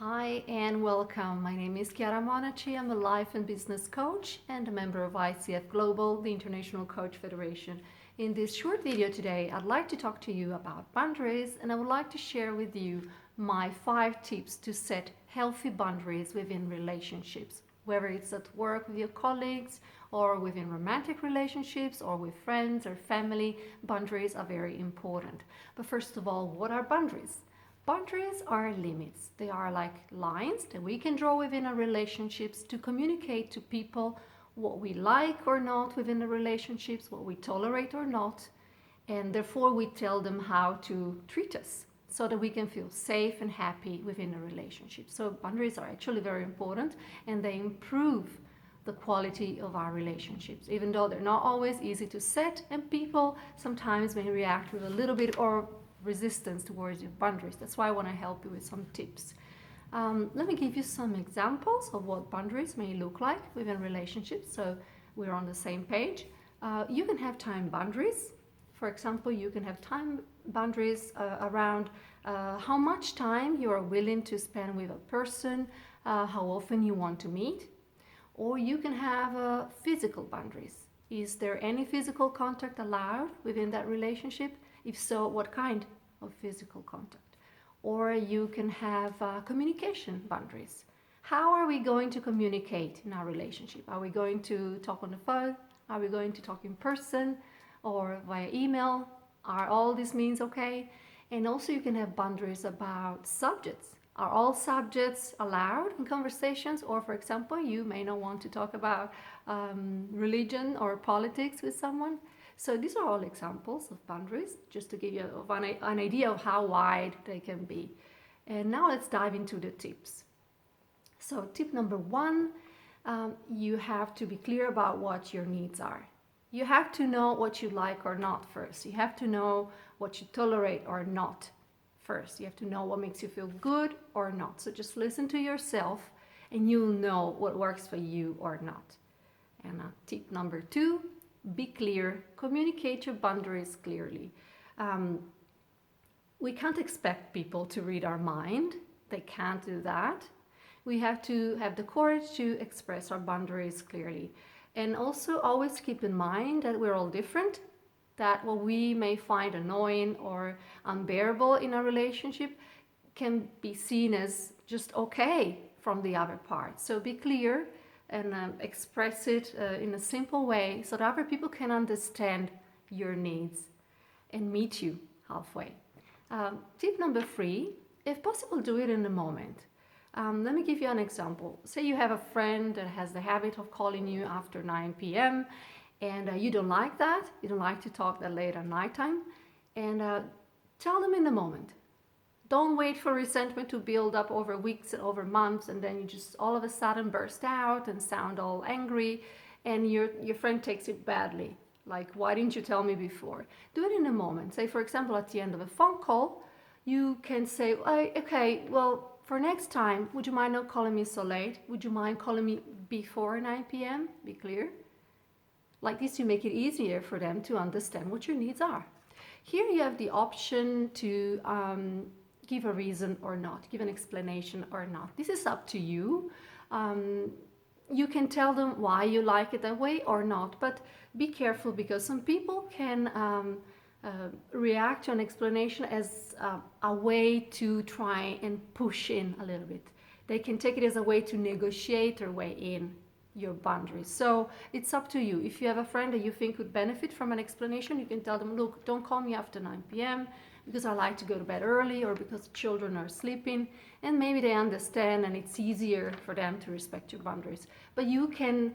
Hi and welcome. My name is Chiara Monaci. I'm a life and business coach and a member of ICF Global, the International Coach Federation. In this short video today, I'd like to talk to you about boundaries, and I would like to share with you my 5 tips to set healthy boundaries within relationships, whether it's at work with your colleagues or within romantic relationships or with friends or family. Boundaries are very important. But first of all, what are boundaries? Boundaries are limits. They are like lines that we can draw within our relationships to communicate to people what we like or not within the relationships, what we tolerate or not, and therefore we tell them how to treat us so that we can feel safe and happy within a relationship. So boundaries are actually very important, and they improve the quality of our relationships, even though they're not always easy to set, and people sometimes may react with a little bit or resistance towards your boundaries. That's why I want to help you with some tips. Let me give you some examples of what boundaries may look like within relationships, so we're on the same page. You can have time boundaries. For example, you can have time boundaries around how much time you are willing to spend with a person, how often you want to meet. Or you can have physical boundaries. Is there any physical contact allowed within that relationship? If so, what kind of physical contact? Or you can have communication boundaries. How are we going to communicate in our relationship? Are we going to talk on the phone? Are we going to talk in person or via email? Are all these means okay? And also you can have boundaries about subjects. Are all subjects allowed in conversations? Or for example, you may not want to talk about religion or politics with someone. So these are all examples of boundaries, just to give you an idea of how wide they can be. And now let's dive into the tips. So tip number 1, you have to be clear about what your needs are. You have to know what you like or not first. You have to know what you tolerate or not first. You have to know what makes you feel good or not. So just listen to yourself and you'll know what works for you or not. And tip number 2, be clear, communicate your boundaries clearly. We can't expect people to read our mind. They can't do that. We have to have the courage to express our boundaries clearly. And also always keep in mind that we're all different, that what we may find annoying or unbearable in a relationship can be seen as just okay from the other part. So be clear and express it in a simple way so that other people can understand your needs and meet you halfway. Tip number 3, if possible, do it in the moment. Let me give you an example. Say you have a friend that has the habit of calling you after 9 p.m. and you don't like that. You don't like to talk that late at nighttime. And tell them in the moment. Don't wait for resentment to build up over weeks and over months, and then you just all of a sudden burst out and sound all angry, and your friend takes it badly. Like, why didn't you tell me before? Do it in a moment. Say, for example, at the end of a phone call, you can say, okay, well, for next time, would you mind not calling me so late? Would you mind calling me before 9 p.m.? Be clear. Like this, you make it easier for them to understand what your needs are. Here you have the option to give a reason or not, give an explanation or not. This is up to you. You can tell them why you like it that way or not, but be careful because some people can react to an explanation as a way to try and push in a little bit. They can take it as a way to negotiate their way in your boundaries. So it's up to you. If you have a friend that you think would benefit from an explanation, you can tell them, look, don't call me after 9 p.m. because I like to go to bed early or because children are sleeping, and maybe they understand and it's easier for them to respect your boundaries. But you can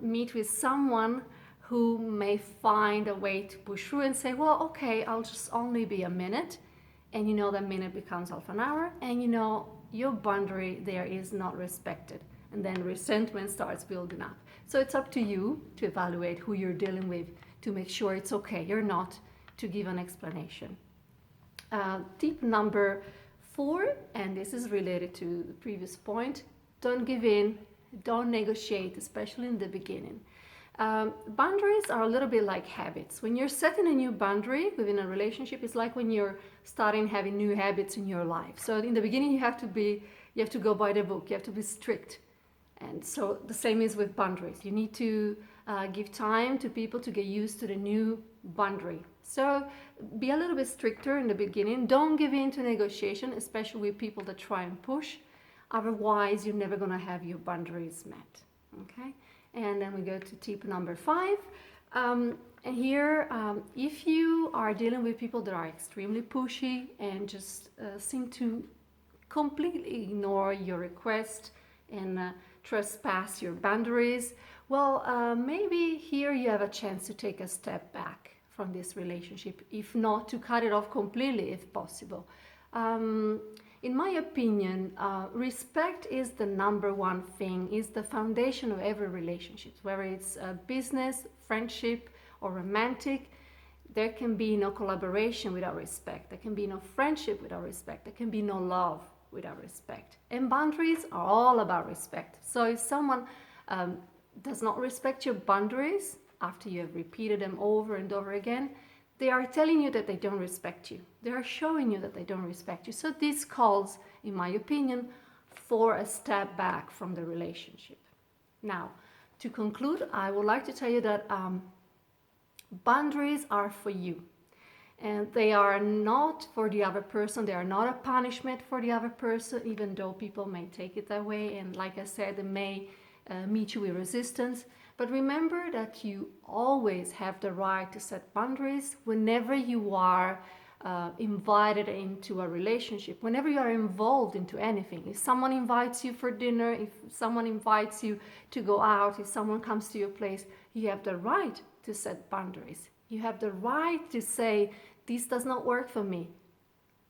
meet with someone who may find a way to push through and say, well, okay, I'll just only be a minute, and you know that minute becomes half an hour, and you know your boundary there is not respected, and then resentment starts building up. So it's up to you to evaluate who you're dealing with to make sure it's okay or not to give an explanation. Tip number 4, and this is related to the previous point, don't give in, don't negotiate, especially in the beginning. Boundaries are a little bit like habits. When you're setting a new boundary within a relationship, it's like when you're starting having new habits in your life. So in the beginning, you have to go by the book. You have to be strict. And so the same is with boundaries. You need to give time to people to get used to the new boundary. So be a little bit stricter in the beginning. Don't give in to negotiation, especially with people that try and push. Otherwise, you're never going to have your boundaries met. Okay? And then we go to tip number 5. And here, if you are dealing with people that are extremely pushy and just seem to completely ignore your request and trespass your boundaries, well, maybe here you have a chance to take a step back from this relationship, if not to cut it off completely if possible. In my opinion, respect is the number one thing, is the foundation of every relationship, whether it's business, friendship, or romantic. There can be no collaboration without respect. There can be no friendship without respect. There can be no love without respect. And boundaries are all about respect. So if someone does not respect your boundaries after you have repeated them over and over again, they are telling you that they don't respect you. They are showing you that they don't respect you. So this calls, in my opinion, for a step back from the relationship. Now, to conclude, I would like to tell you that boundaries are for you. And they are not for the other person. They are not a punishment for the other person, even though people may take it that way. And like I said, they may meet you with resistance. But remember that you always have the right to set boundaries whenever you are invited into a relationship, whenever you are involved into anything. If someone invites you for dinner, if someone invites you to go out, if someone comes to your place, you have the right to set boundaries. You have the right to say, this does not work for me.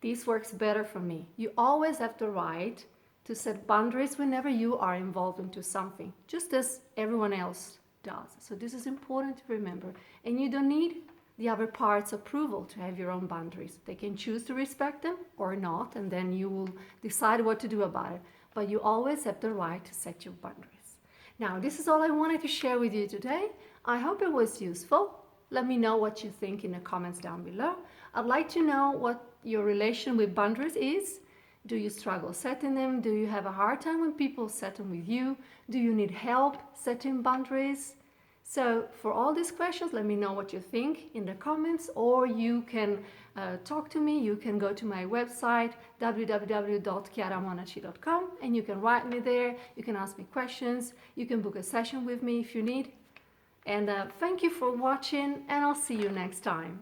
This works better for me. You always have the right to set boundaries whenever you are involved into something, just as everyone else does. So this is important to remember. And you don't need the other part's approval to have your own boundaries. They can choose to respect them or not, and then you will decide what to do about it. But you always have the right to set your boundaries. Now, this is all I wanted to share with you today. I hope it was useful. Let me know what you think in the comments down below. I'd like to know what your relation with boundaries is. Do you struggle setting them? Do you have a hard time when people set them with you? Do you need help setting boundaries? So for all these questions, let me know what you think in the comments, or you can talk to me. You can go to my website, www.chiaramonaci.com, and you can write me there. You can ask me questions. You can book a session with me if you need. And thank you for watching, and I'll see you next time.